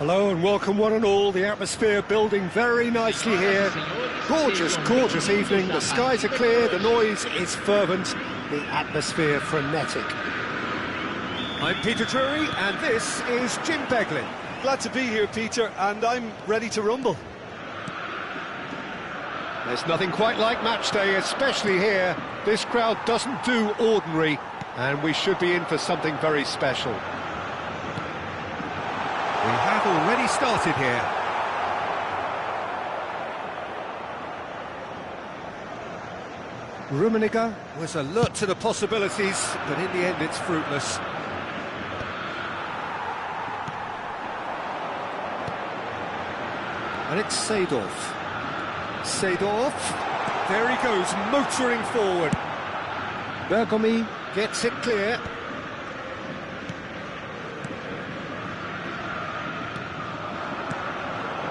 Hello and welcome one and all. The atmosphere building very nicely here. Gorgeous, gorgeous evening. The skies are clear, the noise is fervent, the atmosphere frenetic. I'm Peter Drury and this is Jim Beglin. Glad to be here, Peter, and I'm ready to rumble. There's nothing quite like match day, especially here. This crowd doesn't do ordinary, and we should be in for something very special. We have already started here. Rummenigge was alert to the possibilities, but in the end it's fruitless. And it's Seedorf. Seedorf, there he goes, motoring forward. Bergomi gets it clear.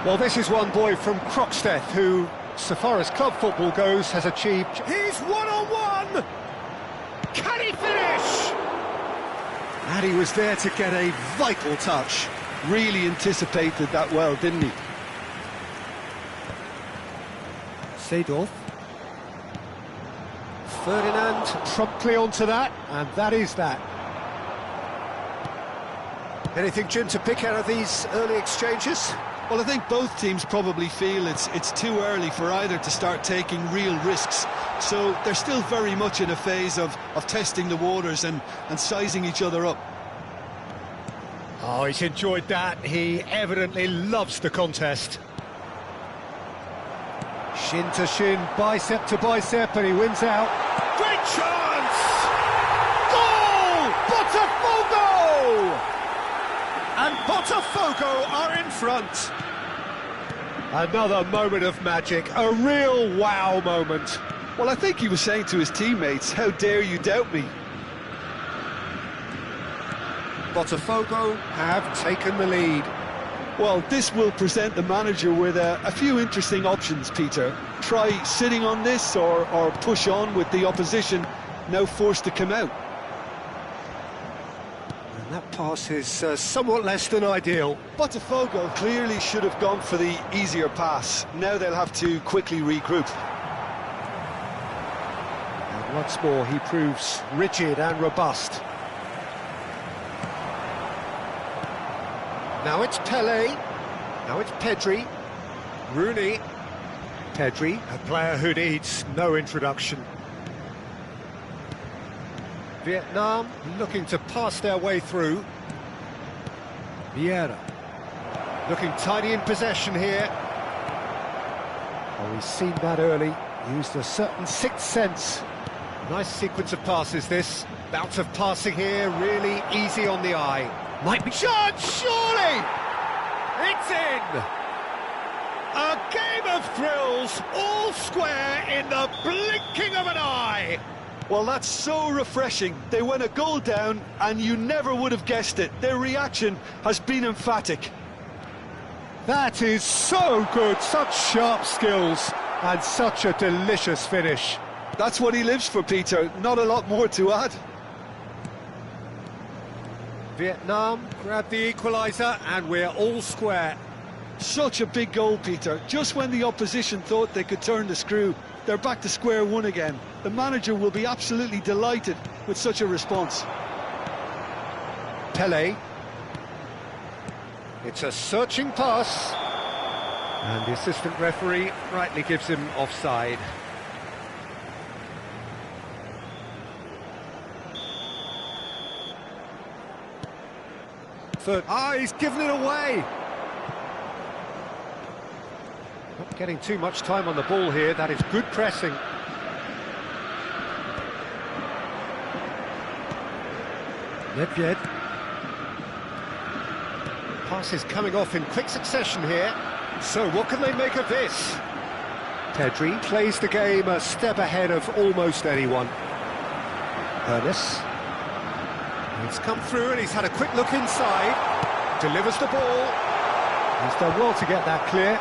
Well, this is one boy from Krokstad who so far as club football goes, has achieved... He's one-on-one! Can he finish? And he was there to get a vital touch. Really anticipated that well, didn't he? Seedorf. Ferdinand promptly onto that, and that is that. Anything, Jim, to pick out of these early exchanges? Well, I think both teams probably feel it's too early for either to start taking real risks. So they're still very much in a phase of testing the waters and sizing each other up. Oh, he's enjoyed that. He evidently loves the contest. Shin to shin, bicep to bicep, and he wins out. Great chance! Goal! Botafogo! And Botafogo are in front. Another moment of magic, a real wow moment. Well, I think he was saying to his teammates, how dare you doubt me? Botafogo have taken the lead. Well, this will present the manager with a few interesting options, Peter. Try sitting on this or push on with the opposition now forced to come out. And that pass is somewhat less than ideal. Botafogo clearly should have gone for the easier pass. Now they'll have to quickly regroup. And once more he proves rigid and robust. Now it's Pele, now it's Pedri, Rooney, Pedri, a player who needs no introduction. Vietnam looking to pass their way through. Vieira, looking tidy in possession here. Oh, he's seen that early, used a certain sixth sense. Nice sequence of passes this, bout of passing here, really easy on the eye. Might be chance, surely! It's in! A game of thrills, all square in the blinking of an eye! Well, that's so refreshing. They went a goal down and you never would have guessed it. Their reaction has been emphatic. That is so good, such sharp skills and such a delicious finish. That's what he lives for, Peter. Not a lot more to add. Vietnam grab the equaliser and we're all square. Such a big goal, Peter. Just when the opposition thought they could turn the screw, they're back to square one again. The manager will be absolutely delighted with such a response. Pele. It's a searching pass. And the assistant referee rightly gives him offside. He's given it away. Not getting too much time on the ball here. That is good pressing. Nedved. Pass is coming off in quick succession here. So what can they make of this? Pedri plays the game a step ahead of almost anyone. Ernest. He's come through and he's had a quick look inside. Delivers the ball. He's done well to get that clear.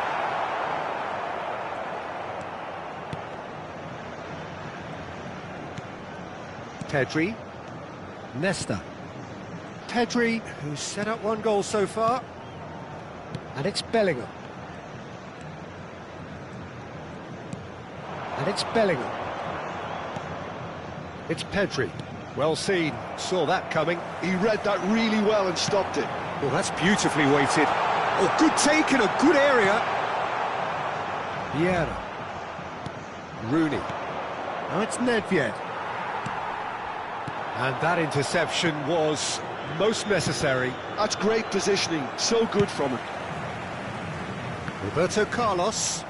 Pedri. Nesta. Pedri, who's set up one goal so far. And it's Bellingham. And it's Bellingham. It's Pedri. Well seen, saw that coming. He read that really well and stopped it. Well, that's beautifully weighted. Oh, good take in a good area. Vieira. Rooney. Now it's Nedved. And that interception was most necessary. That's great positioning, so good from him. Roberto Carlos.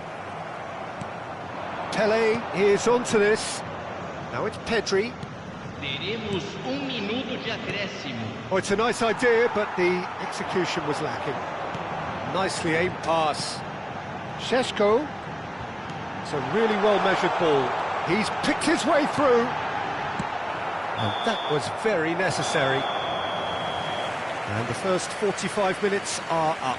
Pele is onto this. Now it's Pedri. Teremos minuto de acréscimo. Oh, it's a nice idea, but the execution was lacking. Nicely aimed pass. Šeško. It's a really well-measured ball. He's picked his way through. And that was very necessary. And the first 45 minutes are up.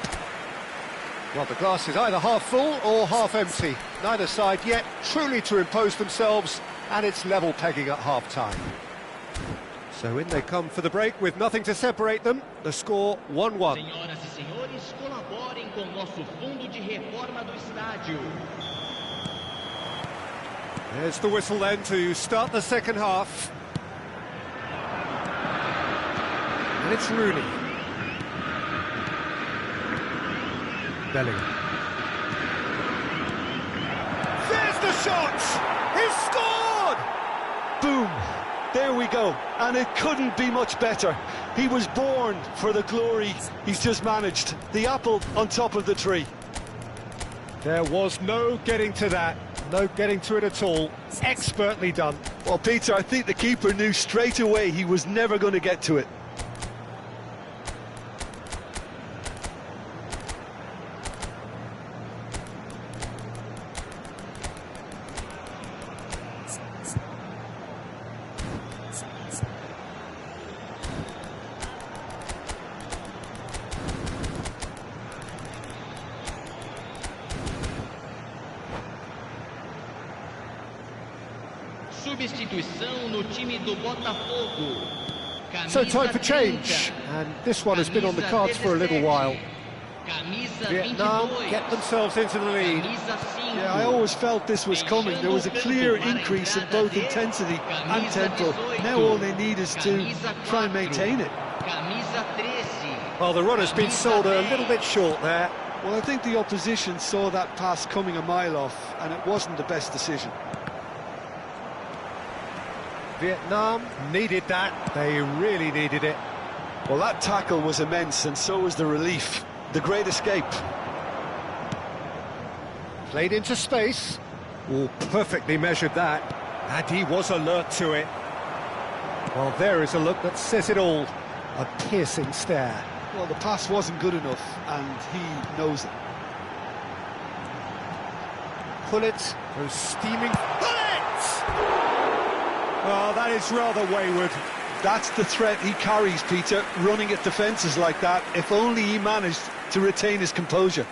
Well, the glass is either half full or half empty. Neither side yet truly to impose themselves, and it's level pegging at half-time. So in they come for the break with nothing to separate them. The score 1-1. Senhoras e senhores, colaborem com nosso fundo de reforma do estádio. There's the whistle then to start the second half. And it's Rooney. Bellingham. There's the shot! He's scored! Boom! There we go, and it couldn't be much better. He was born for the glory he's just managed. The apple on top of the tree. There was no getting to that. No getting to it at all. Expertly done. Well, Peter, I think the keeper knew straight away he was never going to get to it. Substituição no time do Botafogo. So time for change, and this one has been on the cards for a little while. Vietnam get themselves into the lead. Yeah, I always felt this was coming. There was a clear increase in both intensity and tempo. Now all they need is to try and maintain it. Well, the runner's been sold a little bit short there. Well, I think the opposition saw that pass coming a mile off, and it wasn't the best decision. Vietnam needed that. They really needed it. Well, that tackle was immense, and so was the relief. The great escape. Played into space. Oh, perfectly measured that. And he was alert to it. Well, there is a look that says it all. A piercing stare. Well, the pass wasn't good enough, and he knows it. Pullet goes steaming. Pullet! Oh, that is rather wayward. That's the threat he carries, Peter, running at defences like that. If only he managed to retain his composure.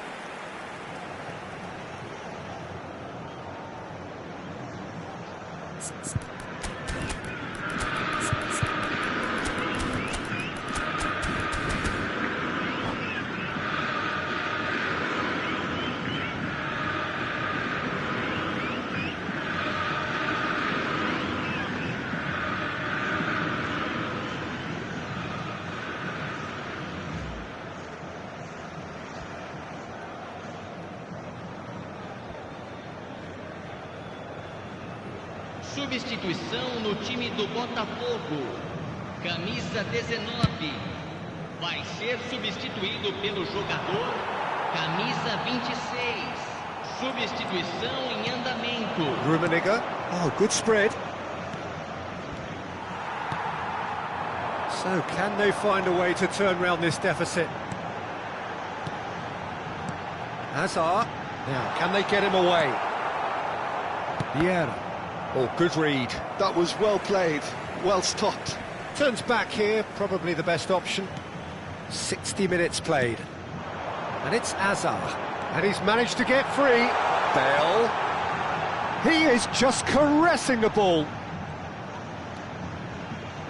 Substituição no time do Botafogo. Camisa 19. Vai ser substituído pelo jogador camisa 26. Substituição em andamento. Rummenigge. Oh, good spread. So, can they find a way to turn round this deficit? Hazard. Now, can they get him away? Vieira. Oh, good read. That was well played, well stopped. Turns back here, probably the best option. 60 minutes played. And it's Hazard. And he's managed to get free. Bell. He is just caressing the ball.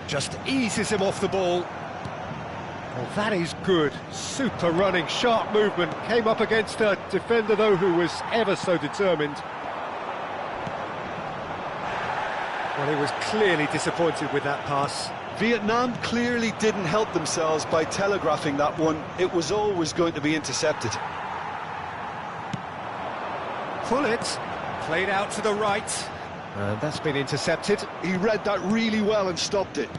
Just eases him off the ball. Well, that is good. Super running, sharp movement. Came up against a defender, though, who was ever so determined. Well, he was clearly disappointed with that pass. Vietnam clearly didn't help themselves by telegraphing that one. It was always going to be intercepted. Pullet played out to the right. And that's been intercepted. He read that really well and stopped it.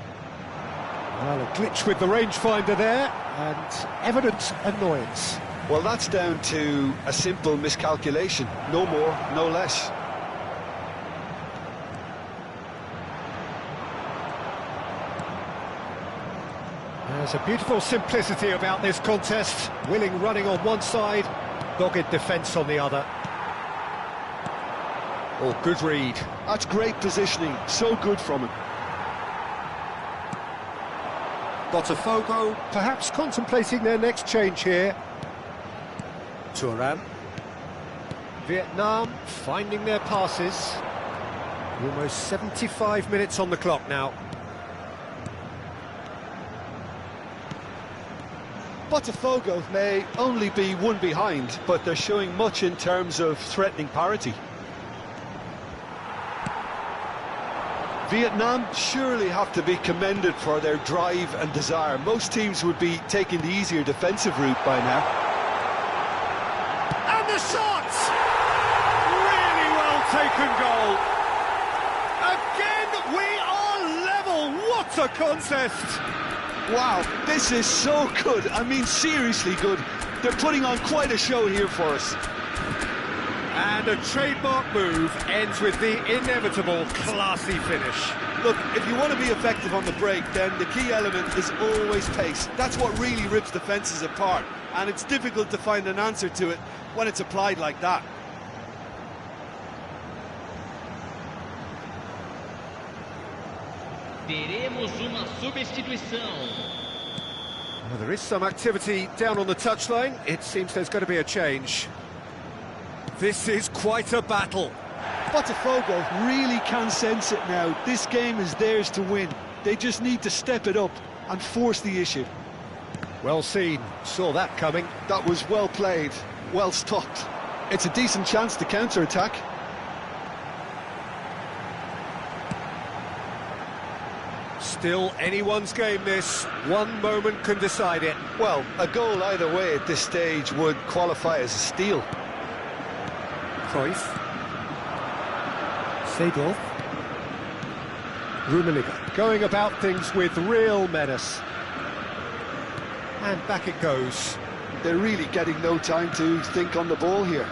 Well, a glitch with the rangefinder there, and evident annoyance. Well, that's down to a simple miscalculation. No more, no less. There's a beautiful simplicity about this contest. Willing running on one side, dogged defence on the other. Oh, good read. That's great positioning, so good from him. Botafogo perhaps contemplating their next change here. Thuram. Vietnam finding their passes. Almost 75 minutes on the clock now. Botafogo may only be one behind, but they're showing much in terms of threatening parity. Vietnam surely have to be commended for their drive and desire. Most teams would be taking the easier defensive route by now. And the shot! Really well taken goal. Again, we are level. What a contest! Wow, this is so good. I mean, seriously good. They're putting on quite a show here for us. And a trademark move ends with the inevitable classy finish. Look, if you want to be effective on the break, then the key element is always pace. That's what really rips defences apart, and it's difficult to find an answer to it when it's applied like that. Teremos uma substituição. Well, there is some activity down on the touchline. It seems there's going to be a change. This is quite a battle. Botafogo really can sense it now. This game is theirs to win. They just need to step it up and force the issue. Well seen. Saw that coming. That was well played, well stopped. It's a decent chance to counter-attack. Still anyone's game, this. One moment can decide it. Well, a goal either way at this stage would qualify as a steal. Cruyff. Seedorf. Rummenigge going about things with real menace. And back it goes. They're really getting no time to think on the ball here.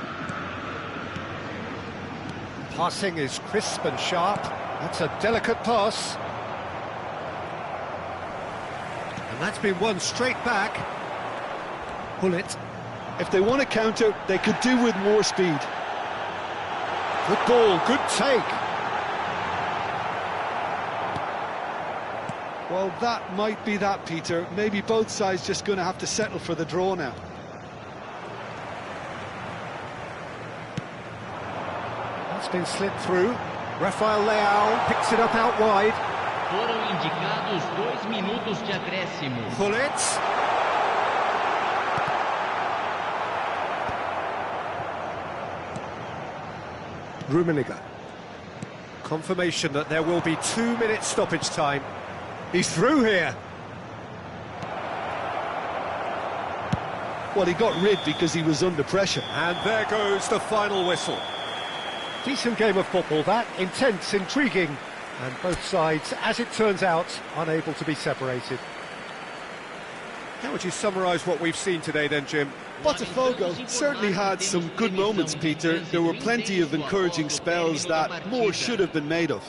Passing is crisp and sharp. That's a delicate pass. And that's been won straight back. Gullit. If they want to counter, they could do with more speed. Good ball, good take. Well, that might be that, Peter. Maybe both sides just going to have to settle for the draw now. That's been slipped through. Rafael Leao picks it up out wide. Foram indicados 2 minutos de acréscimo. Gullit. Rummenigge. Confirmation that there will be 2 minutes stoppage time. He's through here. Well, he got rid because he was under pressure. And there goes the final whistle. Decent game of football, that. Intense, intriguing. And both sides, as it turns out, unable to be separated. How would you summarise what we've seen today then, Jim? Botafogo certainly had some good moments, Peter. There were plenty of encouraging spells that more should have been made of.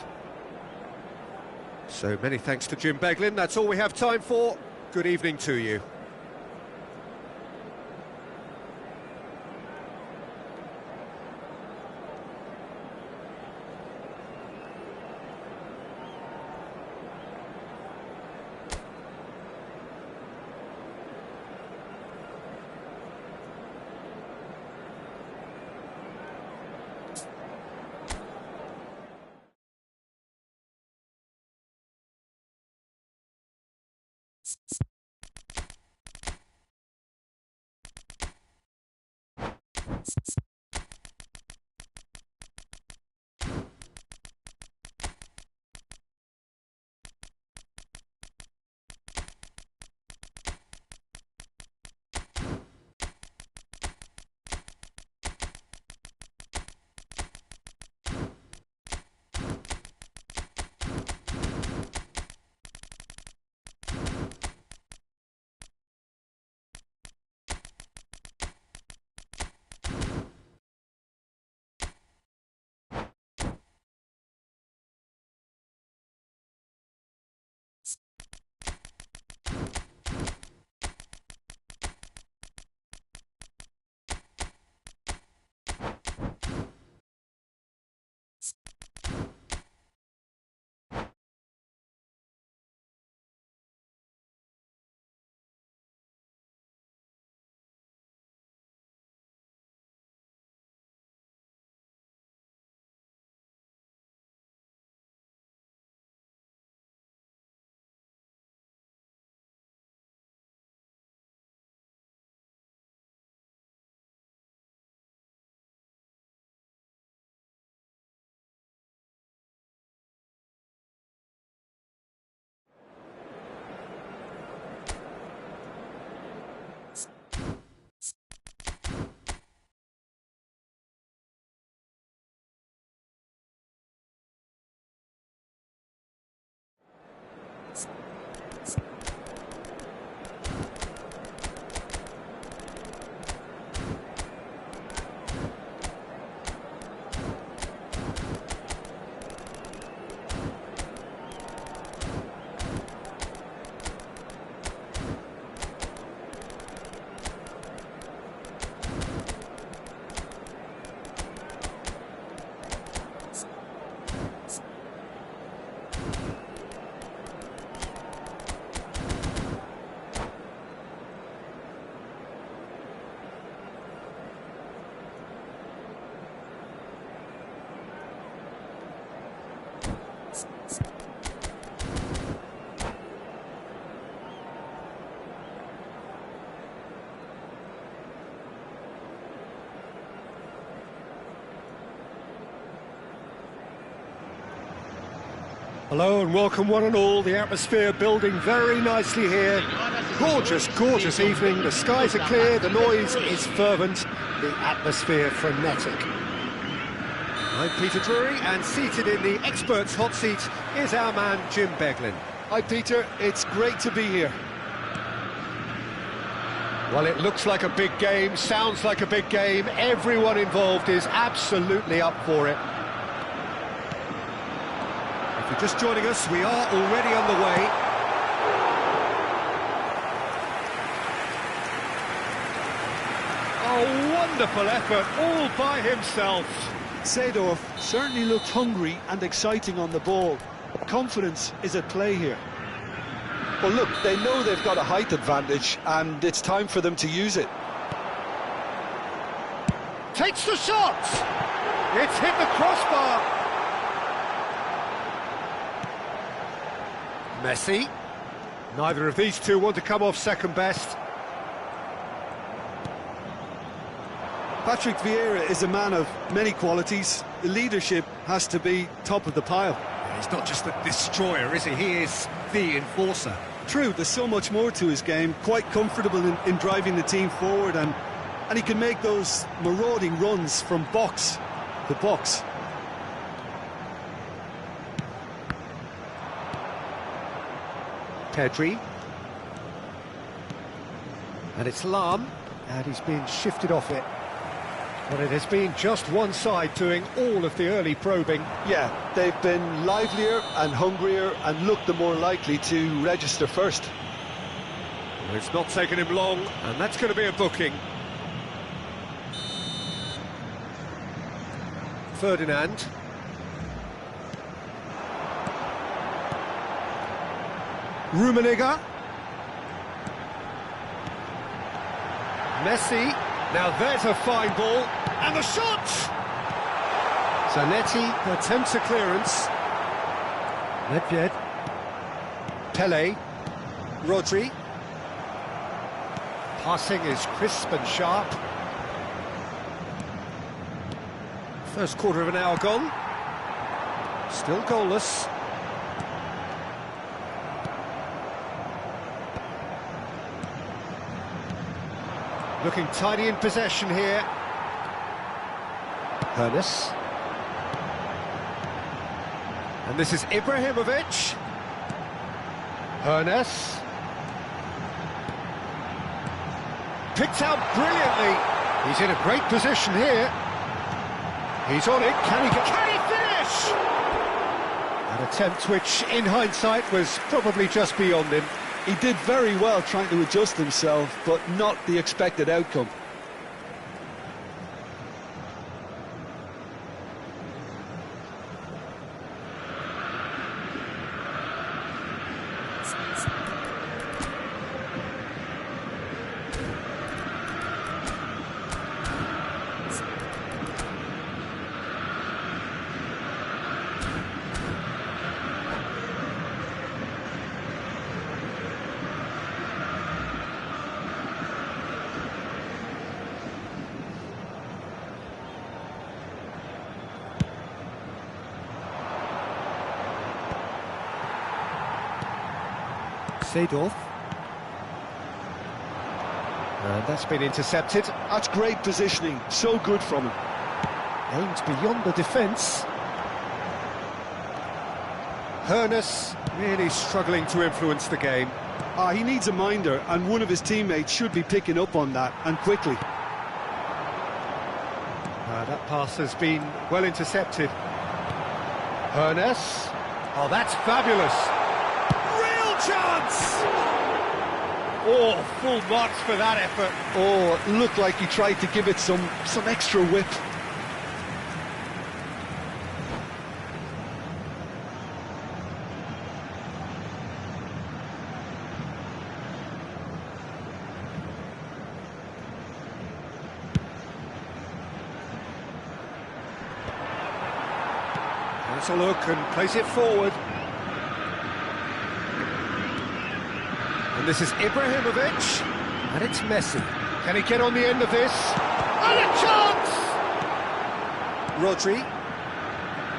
So many thanks to Jim Beglin. That's all we have time for. Good evening to you. Hello and welcome one and all, the atmosphere building very nicely here. Gorgeous, gorgeous evening, the skies are clear, the noise is fervent, the atmosphere frenetic. I'm Peter Drury, and seated in the experts' hot seat is our man Jim Beglin. Hi Peter, it's great to be here. Well, it looks like a big game, sounds like a big game, everyone involved is absolutely up for it. If you're just joining us, we are already underway. Oh, wonderful effort, all by himself. Seedorf certainly looked hungry and exciting on the ball. Confidence is at play here. Well, look, they know they've got a height advantage, and it's time for them to use it. Takes the shot! It's hit the crossbar! Messi. Neither of these two want to come off second best. Patrick Vieira is a man of many qualities. The leadership has to be top of the pile. He's not just the destroyer, is he? He is the enforcer. True, there's so much more to his game. Quite comfortable in driving the team forward, and he can make those marauding runs from box to box. Pedri. And it's Lahm, and he's been shifted off it. But it has been just one side doing all of the early probing. Yeah, they've been livelier and hungrier and looked the more likely to register first. Well, it's not taken him long, and that's going to be a booking. Ferdinand. Rummenigge. Messi. Now there's a fine ball. And the shot! Zanetti attempts a clearance. Nedved. Pele. Rodri. Passing is crisp and sharp. First quarter of an hour gone. Still goalless. Looking tidy in possession here. Hoeneß. And this is Ibrahimovic. Hoeneß. Picked out brilliantly. He's in a great position here. He's on it. Can he finish? An attempt which, in hindsight, was probably just beyond him. He did very well trying to adjust himself, but not the expected outcome. Seedorf. And that's been intercepted. That's great positioning, so good from him. Aimed beyond the defence. Hoeneß really struggling to influence the game. He needs a minder, and one of his teammates should be picking up on that, and quickly. That pass has been well intercepted. Hoeneß. Oh, that's fabulous. Chance! Oh, full marks for that effort. Oh, it looked like he tried to give it some extra whip. Has a look and plays it forward. And this is Ibrahimovic, and it's Messi. Can he get on the end of this? And a chance! Rodri.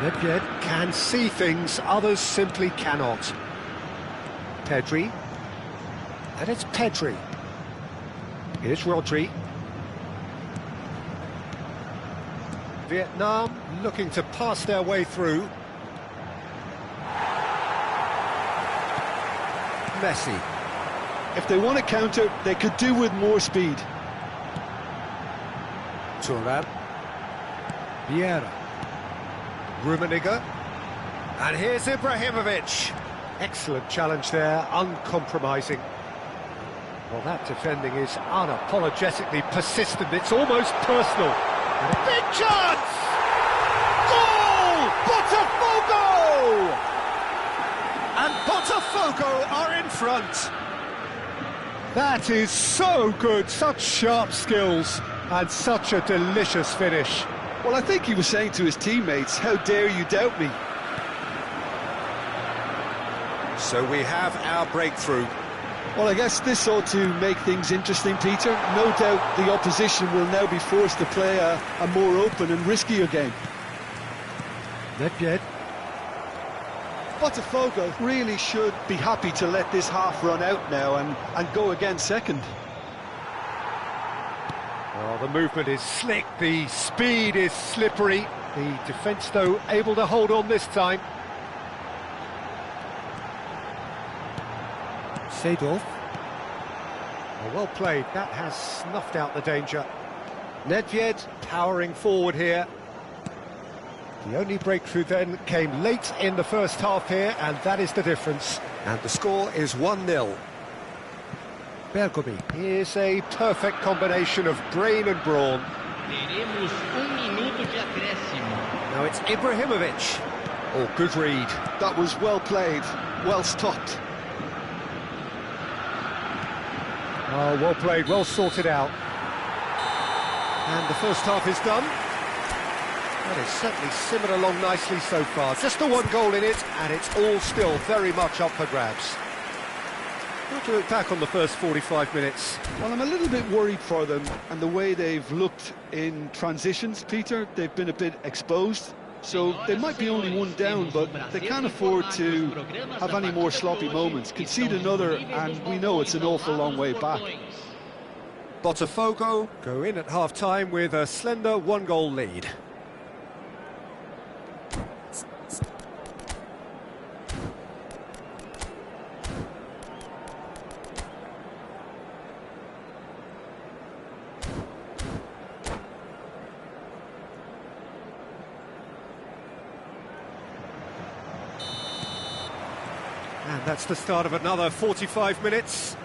Nedved can see things others simply cannot. Pedri. And it's Pedri. Here's Rodri. Vietnam looking to pass their way through. Messi. If they want to counter, they could do with more speed. Thuram. Vieira. Rummenigge. And here's Ibrahimovic. Excellent challenge there, uncompromising. Well, that defending is unapologetically persistent. It's almost personal. Big chance! Goal! Botafogo! And Botafogo are in front. That is so good, such sharp skills, and such a delicious finish. Well, I think he was saying to his teammates, how dare you doubt me? So we have our breakthrough. Well, I guess this ought to make things interesting, Peter. No doubt the opposition will now be forced to play a more open and riskier game. Nedved. Botafogo really should be happy to let this half run out now and go again second. Well, the movement is slick, the speed is slippery. The defence, though, able to hold on this time. Seedorf. Well played, that has snuffed out the danger. Nedved powering forward here. The only breakthrough then came late in the first half here, and that is the difference. And the score is 1-0. Bergomi. Here's a perfect combination of brain and brawn. Teremos minuto de acréscimo. Now it's Ibrahimovic. Oh, good read. That was well played, well stopped. Oh, well played, well sorted out. And the first half is done. That is certainly simmered along nicely so far. Just the one goal in it, and it's all still very much up for grabs. What do you look back on the first 45 minutes? Well, I'm a little bit worried for them and the way they've looked in transitions, Peter. They've been a bit exposed, so they might be only one down, but they can't afford to have any more sloppy moments. Concede another, and we know it's an awful long way back. Botafogo go in at half-time with a slender one-goal lead. And that's the start of another 45 minutes.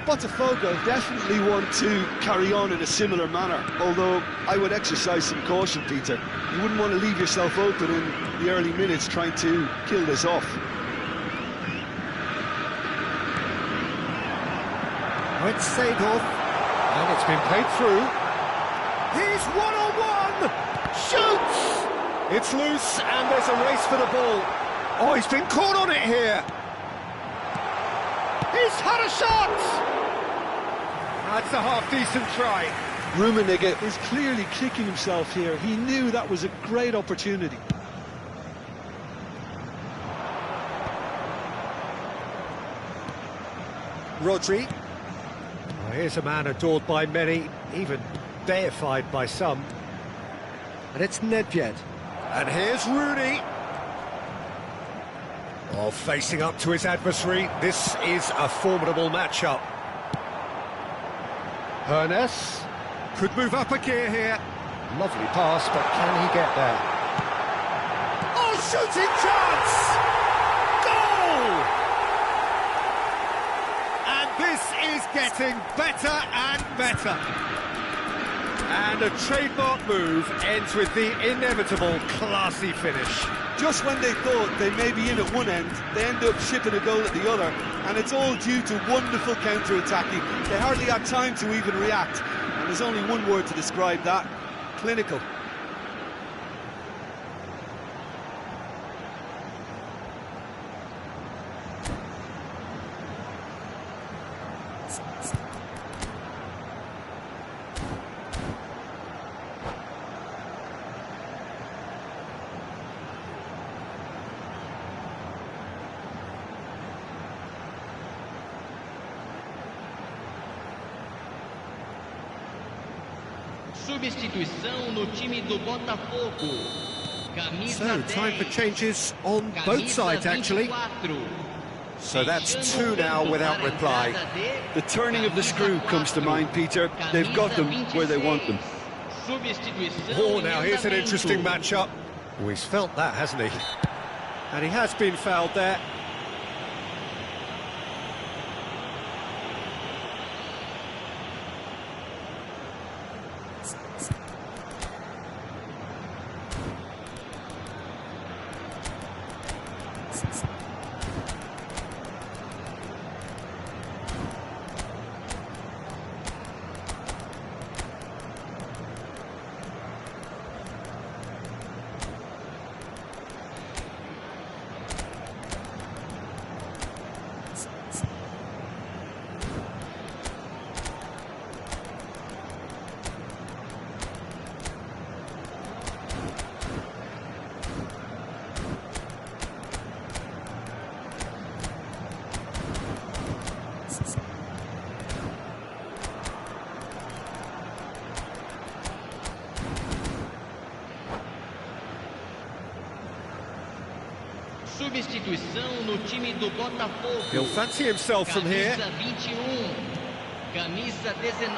Botafogo definitely want to carry on in a similar manner, although I would exercise some caution, Peter. You wouldn't want to leave yourself open in the early minutes trying to kill this off. Oh, it's Seedorf, and it's been played through. He's one-on-one! Shoots! It's loose, and there's a race for the ball. Oh, he's been caught on it here. He's had a shot! That's a half-decent try. Rummenigge is clearly kicking himself here. He knew that was a great opportunity. Rodri. Oh, here's a man adored by many, even deified by some. And it's Nedved. And here's Rooney. Oh, facing up to his adversary, this is a formidable matchup. Hernes could move up a gear here. Lovely pass, but can he get there? Oh, shooting chance! Goal! And this is getting better and better. And a trademark move ends with the inevitable classy finish. Just when they thought they may be in at one end, they end up shipping a goal at the other, and it's all due to wonderful counter-attacking. They hardly had time to even react, and there's only one word to describe that: clinical. Substituição no time do Botafogo. Camisa So, time for 10. changes on both sides, actually. 24. So that's two now without reply. The turning of the screw comes to mind, Peter. They've got them where they want them. Oh, now here's an interesting matchup. Oh, he's felt that, hasn't he? And he has been fouled there. Substituição no time do Botafogo. He'll fancy himself from here. Camisa 21. Camisa 19.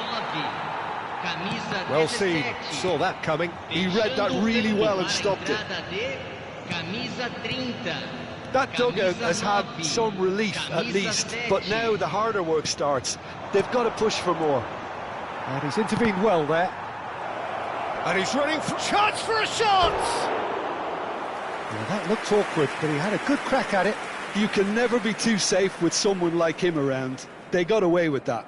Camisa Well seen, 17. saw that coming. He read that really well and stopped it. Camisa 30. That dugout has had some relief at least, but now the harder work starts. They've got to push for more. And he's intervened well there. And he's running for chance for a shot! Well, that looked awkward, but he had a good crack at it. You can never be too safe with someone like him around. They got away with that.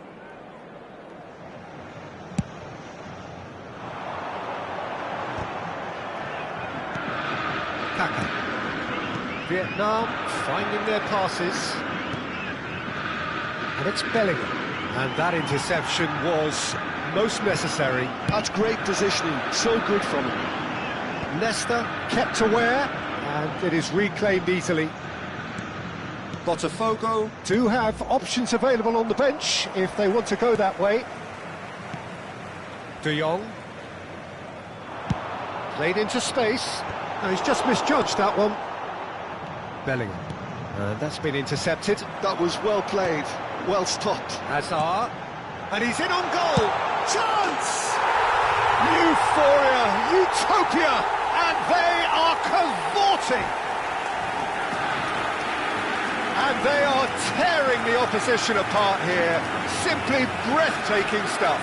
Kaka. Vietnam finding their passes. And it's Bellingham. And that interception was most necessary. That's great positioning, so good from him. Nesta kept aware, and it is reclaimed easily. Botafogo do have options available on the bench if they want to go that way. De Jong. Played into space. No, he's just misjudged that one. Bellingham. And that's been intercepted. That was well played, well stopped. Hazard. And he's in on goal. Chance! Euphoria, utopia, and they are cavorting. And they are tearing the opposition apart here. Simply breathtaking stuff.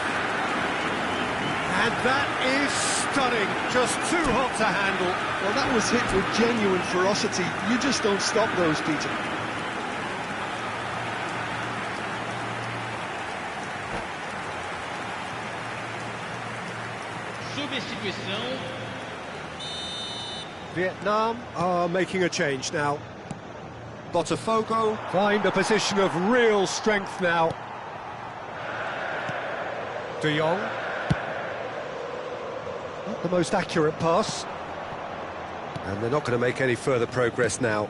And that is stunning, just too hot to handle. Well, that was hit with genuine ferocity. You just don't stop those, Peter. Substituição. Vietnam are making a change now. Botafogo find a position of real strength now. De Jong. Not the most accurate pass. And they're not going to make any further progress now.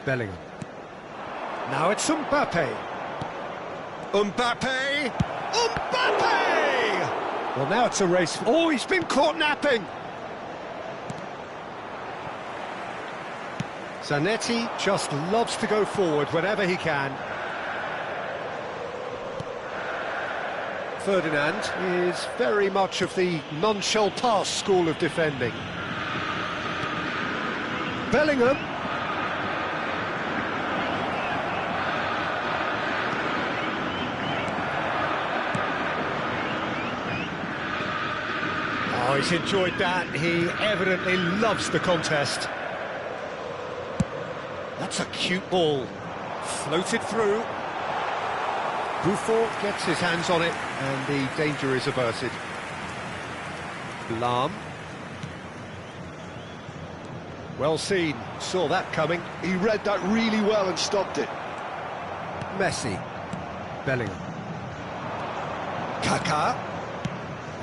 Bellingham. Now it's Mbappe. Mbappe! Mbappe! Well, now it's a race. Oh, he's been caught napping. Zanetti just loves to go forward whenever he can. Ferdinand is very much of the non-shall-pass school of defending. Bellingham. Oh, he's enjoyed that. He evidently loves the contest. That's a cute ball. Floated through. Buffon gets his hands on it, and the danger is averted. Lahm. Well seen, saw that coming. He read that really well and stopped it. Messi. Bellingham. Kaká.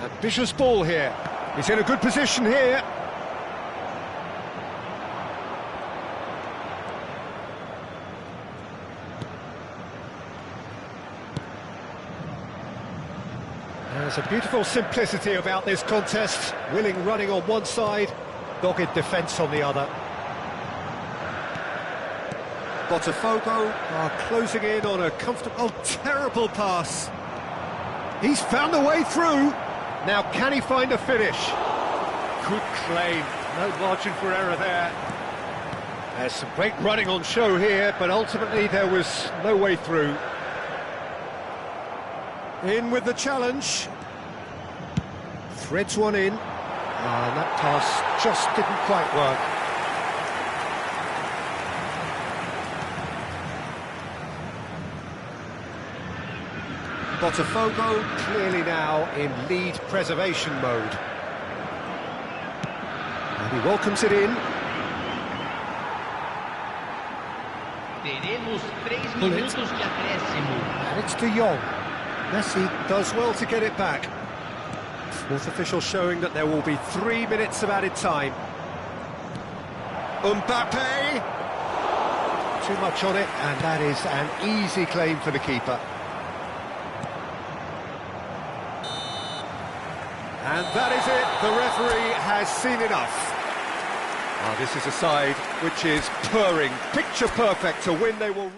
Ambitious ball here. He's in a good position here. There's a beautiful simplicity about this contest. Willing running on one side, dogged defence on the other. Botafogo are closing in on a comfortable... Oh, terrible pass. He's found a way through. Now, can he find a finish? Good claim. No margin for error there. There's some great running on show here, but ultimately there was no way through. In with the challenge. Threads one in. And that pass just didn't quite work. Botafogo clearly now in lead preservation mode. And he welcomes it in. Teremos 3 minutos de acréscimo. And it's De Jong. Messi does well to get it back. Fourth official showing that there will be 3 minutes of added time. Mbappe! Too much on it, and that is an easy claim for the keeper. And that is it, the referee has seen enough. This is a side which is purring, picture perfect to win. They will...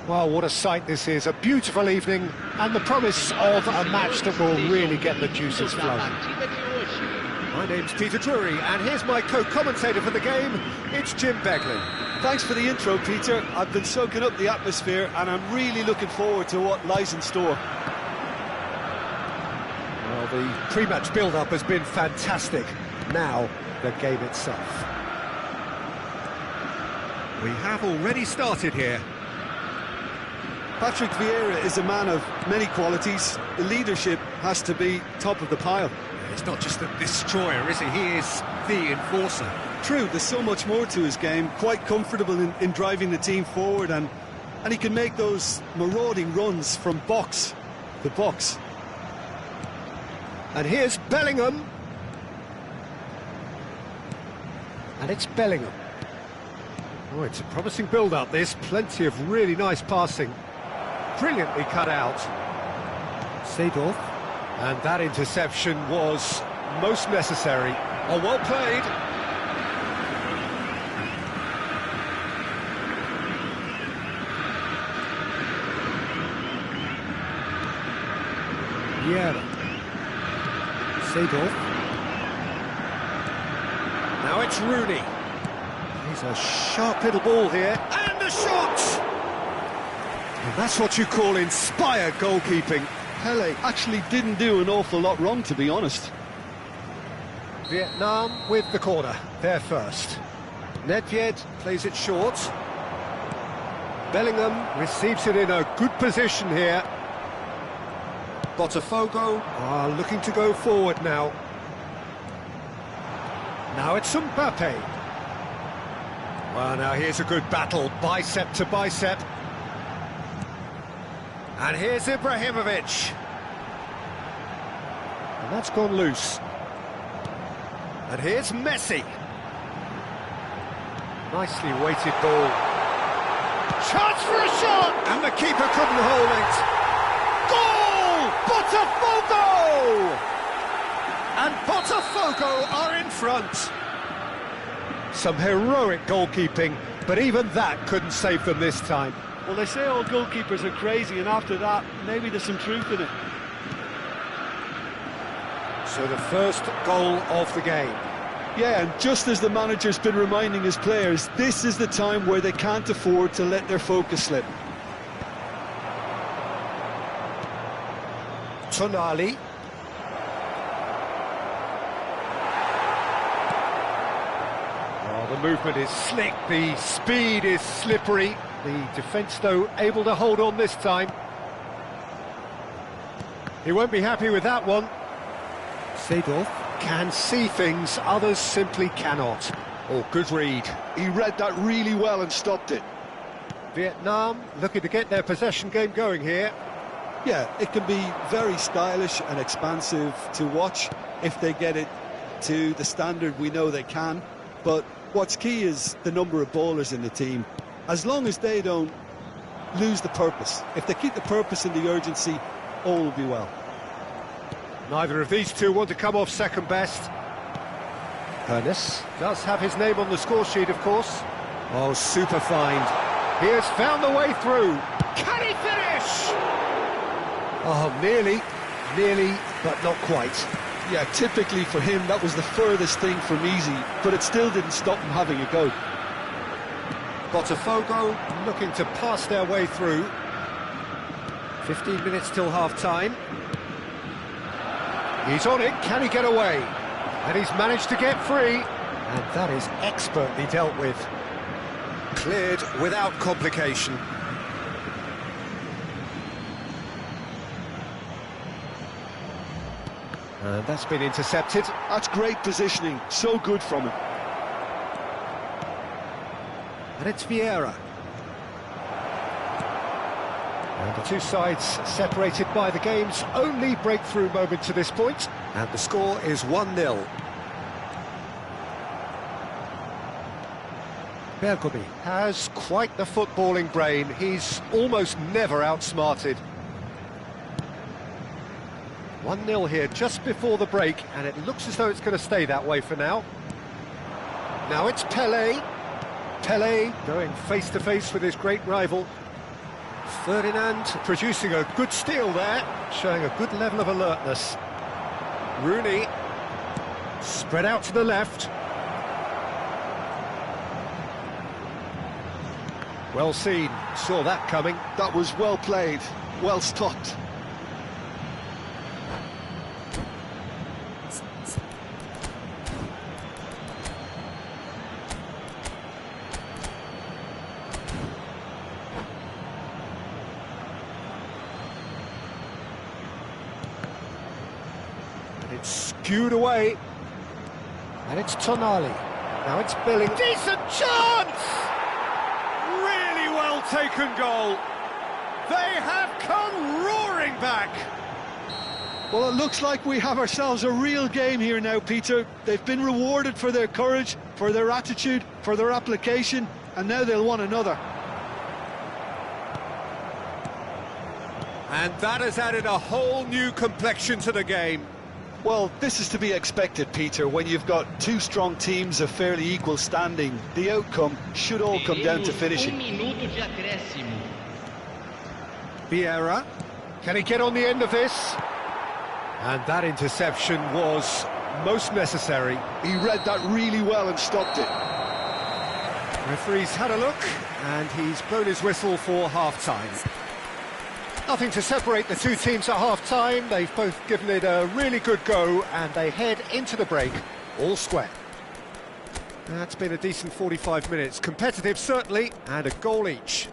Well, what a sight this is, a beautiful evening, and the promise of a match that will really get the juices flowing. My name's Peter Drury, and here's my co-commentator for the game, it's Jim Beglin. Thanks for the intro, Peter. I've been soaking up the atmosphere, and I'm really looking forward to what lies in store. Well, the pre-match build-up has been fantastic. Now, the game itself. We have already started here. Patrick Vieira is a man of many qualities. The leadership has to be top of the pile. He's not just a destroyer, is he? He is the enforcer. True, there's so much more to his game. Quite comfortable in driving the team forward, and he can make those marauding runs from box to box. And here's Bellingham. And it's Bellingham. Oh, it's a promising build-up, this. Plenty of really nice passing. Brilliantly cut out. Seedorf. And that interception was most necessary. Oh, well played. Vieira. Seedorf. Now it's Rooney. He's a sharp little ball here, and a shot! And that's what you call inspired goalkeeping. Pele actually didn't do an awful lot wrong, to be honest. Vietnam with the corner, there first. Nedved plays it short. Bellingham receives it in a good position here. Botafogo are looking to go forward now. Now it's Mbappe. Well, now here's a good battle, bicep to bicep. And here's Ibrahimovic. And that's gone loose. And here's Messi. Nicely weighted ball. Chance for a shot! And the keeper couldn't hold it. Goal! Botafogo! And Botafogo are in front. Some heroic goalkeeping, but even that couldn't save them this time. Well, they say all goalkeepers are crazy, and after that, maybe there's some truth in it. So the first goal of the game. Yeah, and just as the manager's been reminding his players, this is the time where they can't afford to let their focus slip. Tonali. Oh, the movement is slick, the speed is slippery. The defence, though, able to hold on this time. He won't be happy with that one. Seedorf can see things others simply cannot. Oh, good read. He read that really well and stopped it. Vietnam looking to get their possession game going here. Yeah, it can be very stylish and expansive to watch if they get it to the standard we know they can. But what's key is the number of ballers in the team. As long as they don't lose the purpose, if they keep the purpose and the urgency, all will be well. Neither of these two want to come off second best. Ernest does have his name on the score sheet, of course. Oh, super find. He has found the way through. Can he finish? Oh, nearly, but not quite. Yeah, typically for him, that was the furthest thing from easy, but it still didn't stop him having a go. Botafogo looking to pass their way through. 15 minutes till half-time. He's on it, can he get away? And he's managed to get free. And that is expertly dealt with. Cleared without complication. And that's been intercepted. That's great positioning, so good from him. And it's Vieira. And the two sides separated by the game's only breakthrough moment to this point. And the score is 1-0. Bergomi has quite the footballing brain. He's almost never outsmarted. 1-0 here just before the break, and it looks as though it's going to stay that way for now. Now it's Pele. Pele going face-to-face with his great rival. Ferdinand producing a good steal there, showing a good level of alertness. Rooney spread out to the left. Well seen, saw that coming. That was well played, well stopped. It's skewed away. And it's Tonali. Now it's Bellingham. Decent chance! Really well taken goal. They have come roaring back. Well, it looks like we have ourselves a real game here now, Peter. They've been rewarded for their courage, for their attitude, for their application, and now they'll want another. And that has added a whole new complexion to the game. Well, this is to be expected, Peter, when you've got two strong teams of fairly equal standing. The outcome should all come down to finishing. Minuto de acréscimo. Vieira, can he get on the end of this? And that interception was most necessary. He read that really well and stopped it. Referee's had a look, and he's blown his whistle for half-time. Nothing to separate the two teams at half-time. They've both given it a really good go, and they head into the break all square. That's been a decent 45 minutes. Competitive, certainly, and a goal each.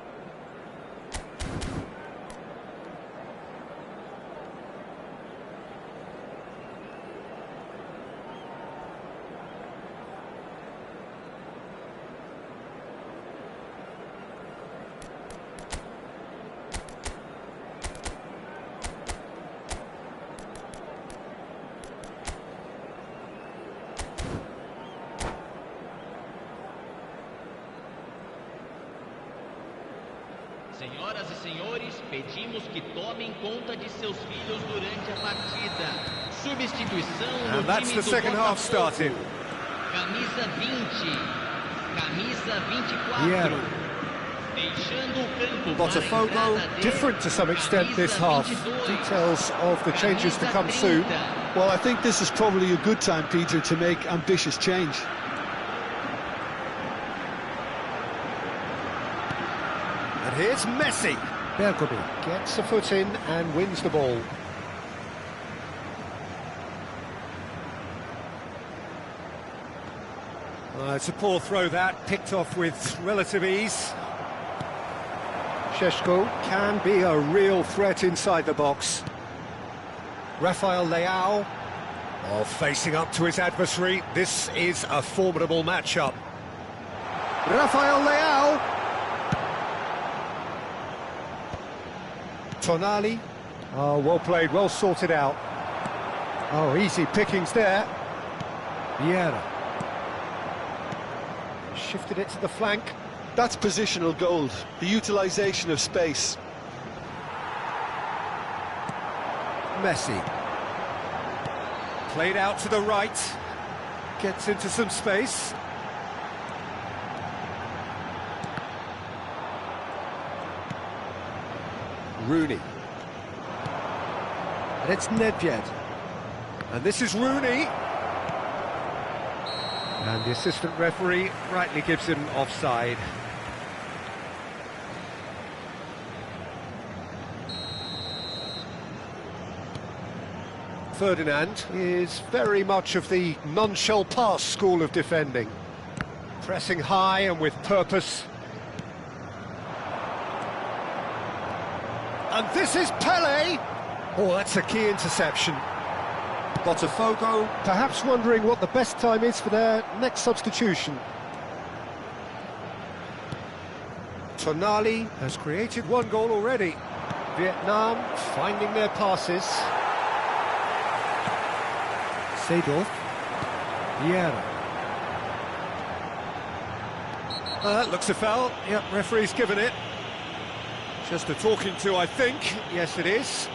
Senhoras e senhores, pedimos que tomem conta de seus filhos durante a partida. Substituição no And that's time the do second half Botafogo. started. Camisa 20, camisa 24. Yeah. Deixando o campo Botafogo, para a entrada de different to some extent this half. camisa 22. Details of the changes to come soon. Well, I think this is probably a good time, Peter, to make ambitious change. And here's Messi. Bergomi gets a foot in and wins the ball. It's a poor throw that, picked off with relative ease. Šeško can be a real threat inside the box. Rafael Leao, facing up to his adversary. This is a formidable matchup. Rafael Leao. Tonali. Oh, well played, well sorted out. Oh, easy pickings there. Vieira. Shifted it to the flank. That's positional gold, the utilisation of space. Messi. Played out to the right. Gets into some space. Rooney. And it's Nedved. And this is Rooney. And the assistant referee rightly gives him offside. Ferdinand is very much of the none-shall-pass school of defending. Pressing high and with purpose. And this is Pele! Oh, that's a key interception. Botafogo perhaps wondering what the best time is for their next substitution. Tonali has created one goal already. Vietnam finding their passes. Seedorf. Vieira. That looks a foul. Yep, referee's given it. Just a talking to, I think. Yes, it is.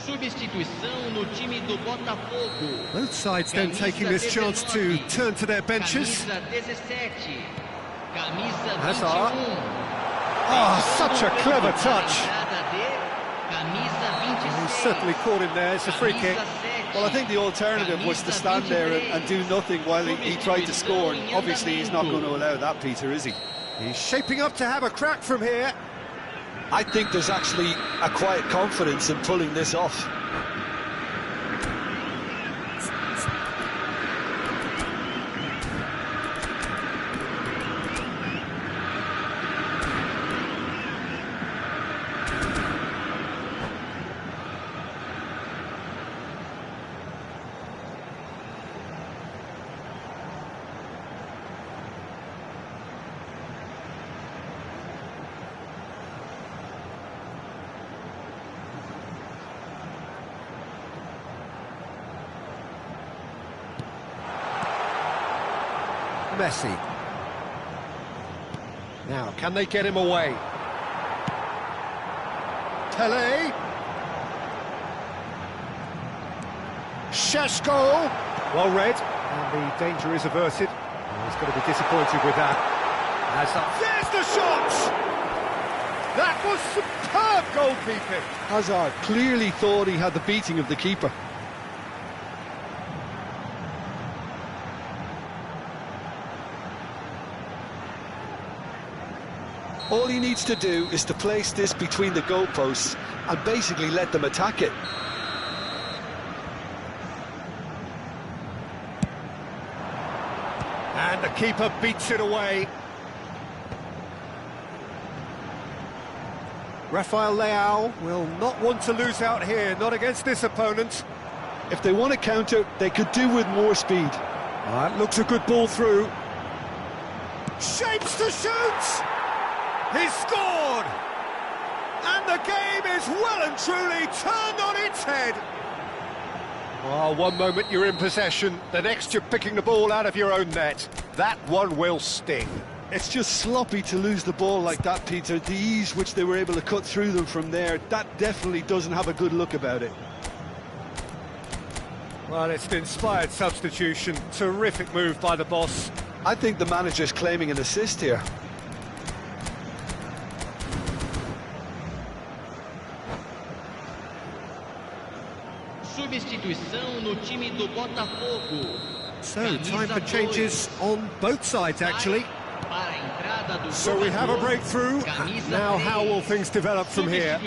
Substituição no time do Botafogo. Both sides then taking this chance to turn to their benches. Camisa 17. Camisa Hazard. 21. Oh, such a clever touch. Entrada de Camisa 26. He's certainly caught him there, it's a free kick. Well, I think the alternative was to stand there and do nothing while he tried to score. And obviously, he's not going to allow that, Peter, is he? He's shaping up to have a crack from here. I think there's actually a quiet confidence in pulling this off. Messi. Now, can they get him away? Tele. Šeško. Well read, and the danger is averted. Oh, he's going to be disappointed with that. There's the shot! That was superb goalkeeping. Hazard clearly thought he had the beating of the keeper. All he needs to do is to place this between the goalposts and basically let them attack it. And the keeper beats it away. Rafael Leao will not want to lose out here, not against this opponent. If they want to counter, they could do with more speed. That looks a good ball through. Shapes to shoot! He's scored! And the game is well and truly turned on its head. Oh, one moment you're in possession, the next you're picking the ball out of your own net. That one will sting. It's just sloppy to lose the ball like that, Peter. The ease which they were able to cut through them from there, that definitely doesn't have a good look about it. Well, it's an inspired substitution. Terrific move by the boss. I think the manager's claiming an assist here. Substituição no time do Botafogo. So, time for changes on both sides, actually. Para a entrada do So we have a breakthrough. Now, how will things develop from here?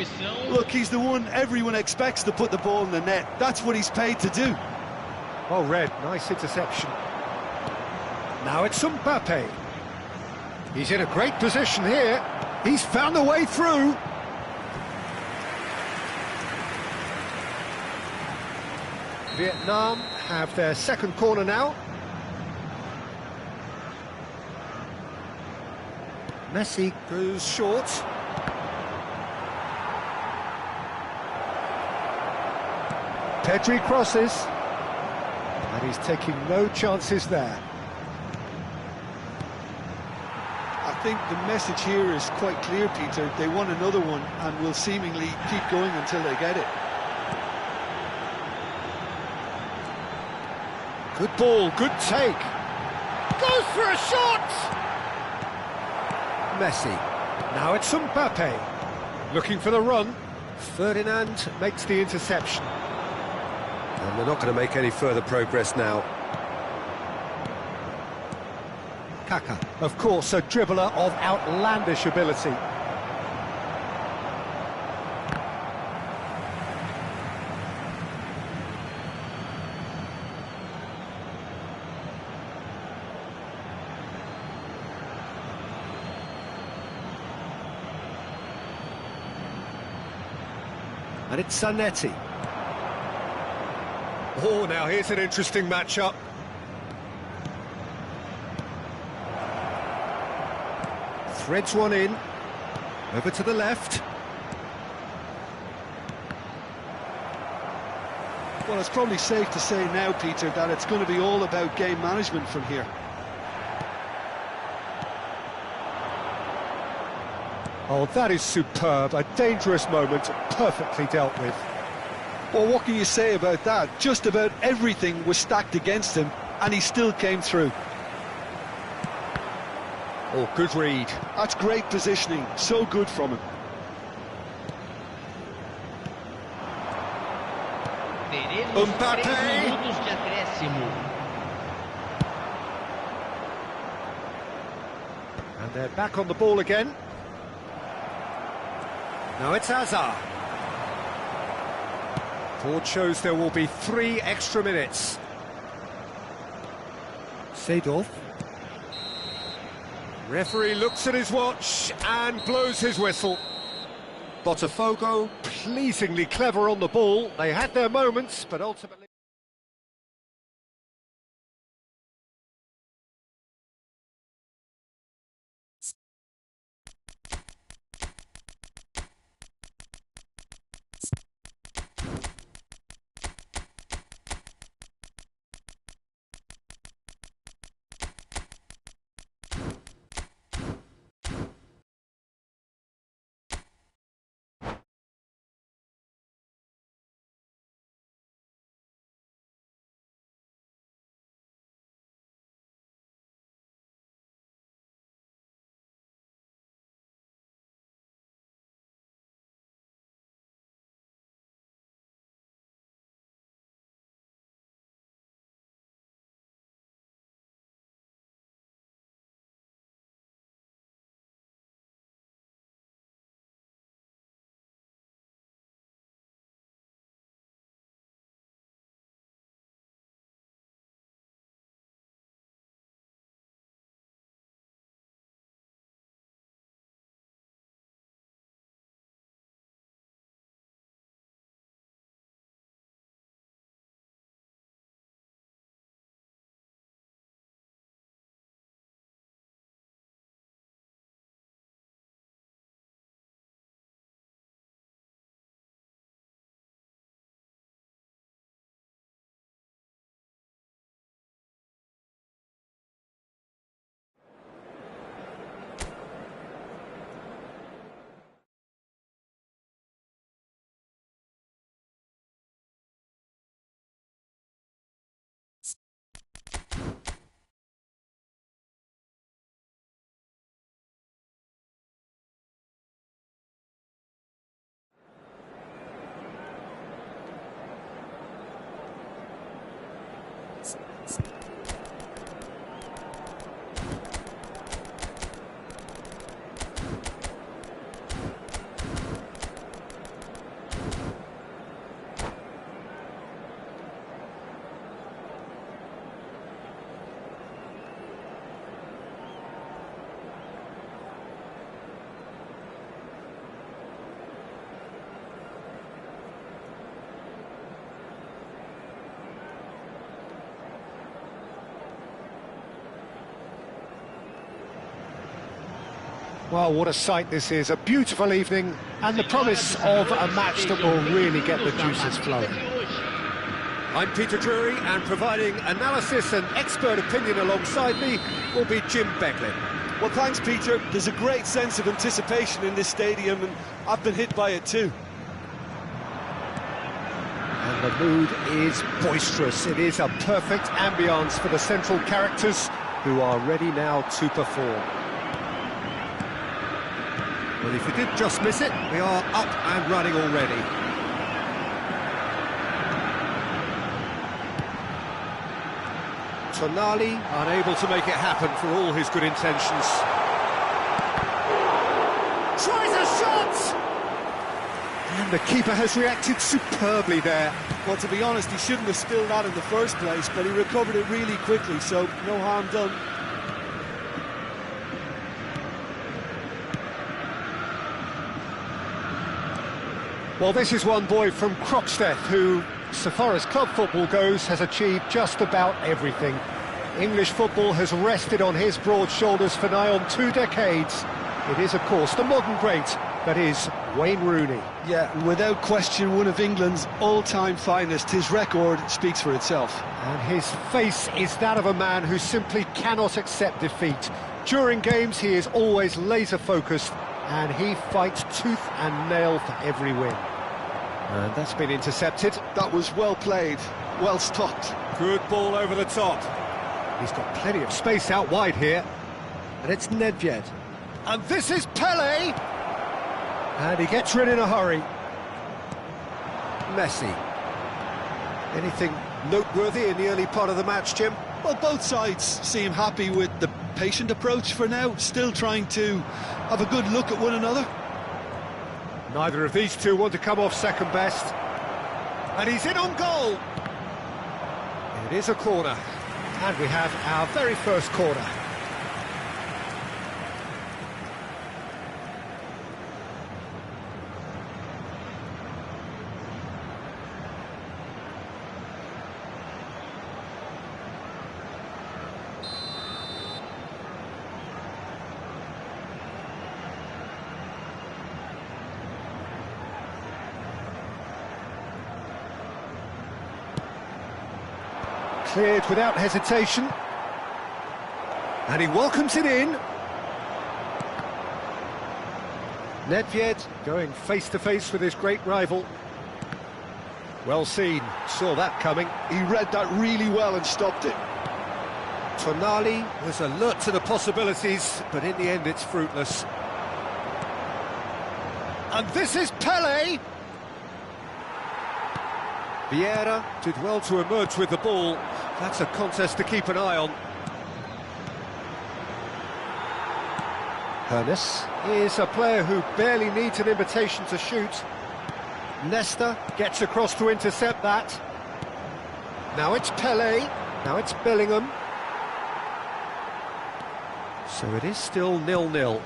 Look, he's the one everyone expects to put the ball in the net. That's what he's paid to do. Well read, nice interception. Now it's Mbappe. He's in a great position here. He's found a way through. Vietnam have their second corner now. Messi goes short. Pedri crosses. And he's taking no chances there. I think the message here is quite clear, Peter. They want another one and will seemingly keep going until they get it. Good ball, good take. Goes for a shot! Messi. Now it's Mbappe. Looking for the run. Ferdinand makes the interception. And they're not going to make any further progress now. Kaka, of course, a dribbler of outlandish ability. And it's Zanetti. Oh, now here's an interesting matchup. Threads one in. Over to the left. Well, it's probably safe to say now, Peter, that it's going to be all about game management from here. Oh, that is superb. A dangerous moment, perfectly dealt with. Well, what can you say about that? Just about everything was stacked against him, and he still came through. Oh, good read. That's great positioning, so good from him. Teremos 3 minutos de acréscimo. And they're back on the ball again. Now it's Hazard. Board shows there will be 3 extra minutes. Seedorf. Referee looks at his watch and blows his whistle. Botafogo pleasingly clever on the ball. They had their moments, but ultimately... Well, what a sight this is, a beautiful evening, and the promise of a match that will really get the juices flowing. I'm Peter Drury, and providing analysis and expert opinion alongside me will be Jim Beglin. Well, thanks, Peter. There's a great sense of anticipation in this stadium, and I've been hit by it too. And the mood is boisterous. It is a perfect ambience for the central characters who are ready now to perform. Well, if you did just miss it, we are up and running already. Tonali unable to make it happen for all his good intentions. Tries a shot! And the keeper has reacted superbly there. Well, to be honest, he shouldn't have spilled that in the first place, but he recovered it really quickly, so no harm done. Well, this is one boy from Croxteth who, so far as club football goes, has achieved just about everything. English football has rested on his broad shoulders for nigh on 2 decades. It is, of course, the modern great that is Wayne Rooney. Yeah, without question, one of England's all-time finest. His record speaks for itself. And his face is that of a man who simply cannot accept defeat. During games, he is always laser-focused, and he fights tooth and nail for every win. And that's been intercepted. That was well played, well stopped. Good ball over the top. He's got plenty of space out wide here. And it's Nedved. And this is Pele! And he gets rid in a hurry. Messi. Anything noteworthy in the early part of the match, Jim? Well, both sides seem happy with the patient approach for now, still trying to have a good look at one another. Neither of these two want to come off second best. And he's in on goal. It is a corner. And we have our very first corner. Cleared without hesitation. And he welcomes it in. Nedved going face-to-face with his great rival. Well seen, saw that coming. He read that really well and stopped it. Tonali was alert to the possibilities, but in the end it's fruitless. And this is Pele! Vieira did well to emerge with the ball. That's a contest to keep an eye on. Hoeneß is a player who barely needs an invitation to shoot. Nesta gets across to intercept that. Now it's Pele, now it's Bellingham. So it is still 0-0.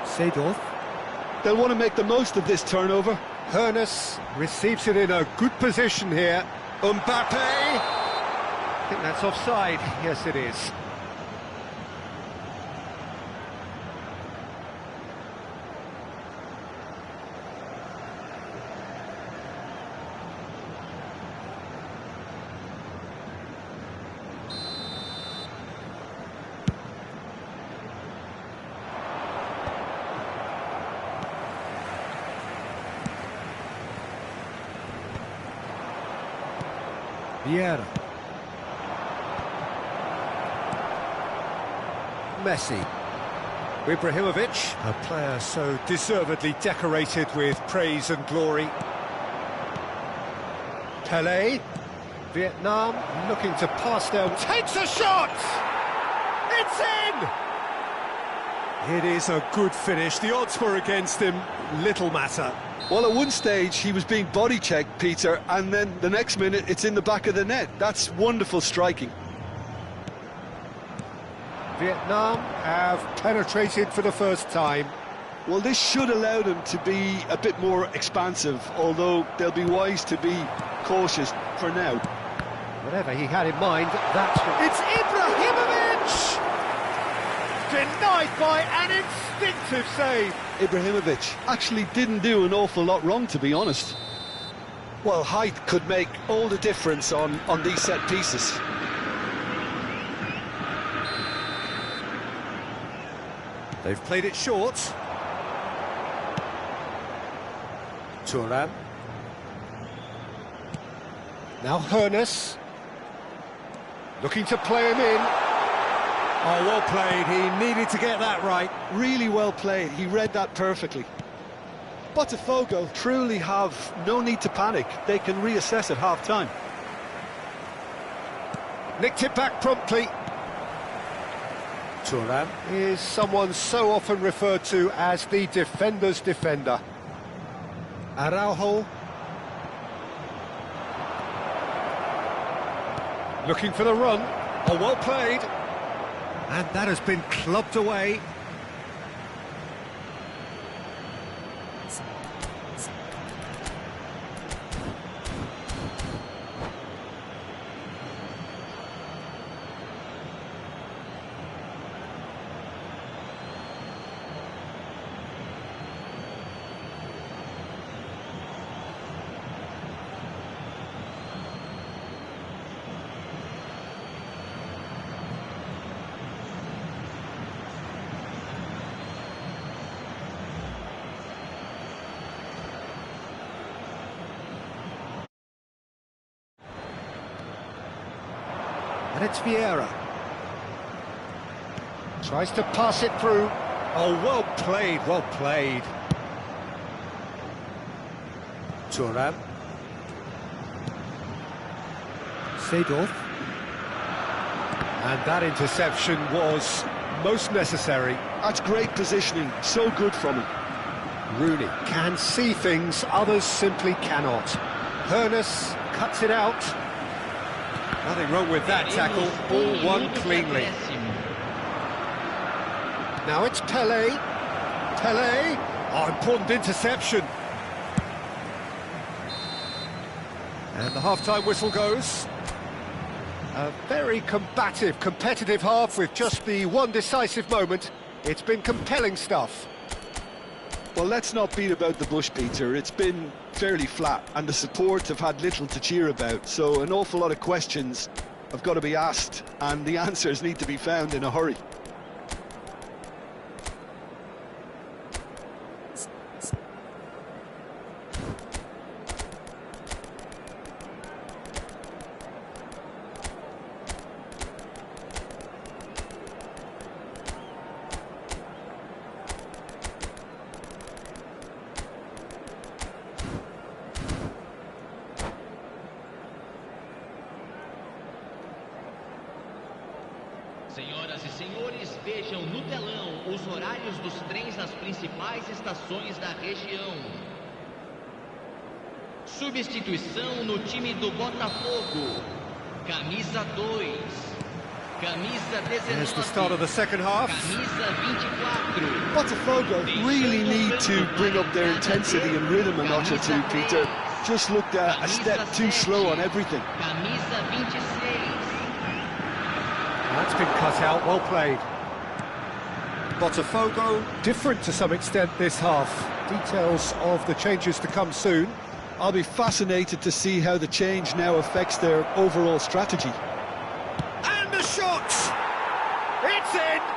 Seedorf. They'll want to make the most of this turnover. Hoeneß receives it in a good position here. Mbappe! I think that's offside. Yes, it is. Vieira. Messi. Ibrahimovic, a player so deservedly decorated with praise and glory. Pele. Vietnam looking to pass down. Takes a shot! It's in! It is a good finish. The odds were against him. Little matter. Well, at one stage he was being body checked, Peter, and then the next minute it's in the back of the net. That's wonderful striking. Vietnam have penetrated for the first time. Well, this should allow them to be a bit more expansive, although they'll be wise to be cautious for now. Whatever he had in mind, that's what... It's Ibrahimovic! Denied by an instinctive save. Ibrahimovic actually didn't do an awful lot wrong, to be honest. Well, height could make all the difference on these set pieces. They've played it short. Thuram. Now Hoeneß. Looking to play him in. Oh, well played. He needed to get that right. Really well played. He read that perfectly. Botafogo truly have no need to panic. They can reassess at half-time. Nicked it back promptly. Thuram is someone so often referred to as the defender's defender. Araujo. Looking for the run. Oh, well played. And that has been clubbed away. it's Vieira. Tries to pass it through. Oh, well played, well played. Thuram. Seedorf. And that interception was most necessary. That's great positioning, so good from him. Rooney can see things others simply cannot. Hoeneß cuts it out. Nothing wrong with that tackle, all won cleanly. Now it's Pelé. Pelé. Oh, important interception. And the half-time whistle goes. A very combative, competitive half with just the one decisive moment. It's been compelling stuff. Well, let's not beat about the bush, Peter. It's been fairly flat, and the support have had little to cheer about. So an awful lot of questions have got to be asked, and the answers need to be found in a hurry. Senhoras e senhores, vejam no telão os horários dos trens nas principais estações da região. Substituição no time do Botafogo. Camisa 2. Camisa 19. Here's the start of the second half. Camisa 24. Botafogo really need to bring up their intensity and rhythm a notch or two, Peter. Just looked a step too slow on everything. Camisa 26. That's been cut out, well played. Botafogo, different to some extent this half. Details of the changes to come soon. I'll be fascinated to see how the change now affects their overall strategy. And the shot! It's in!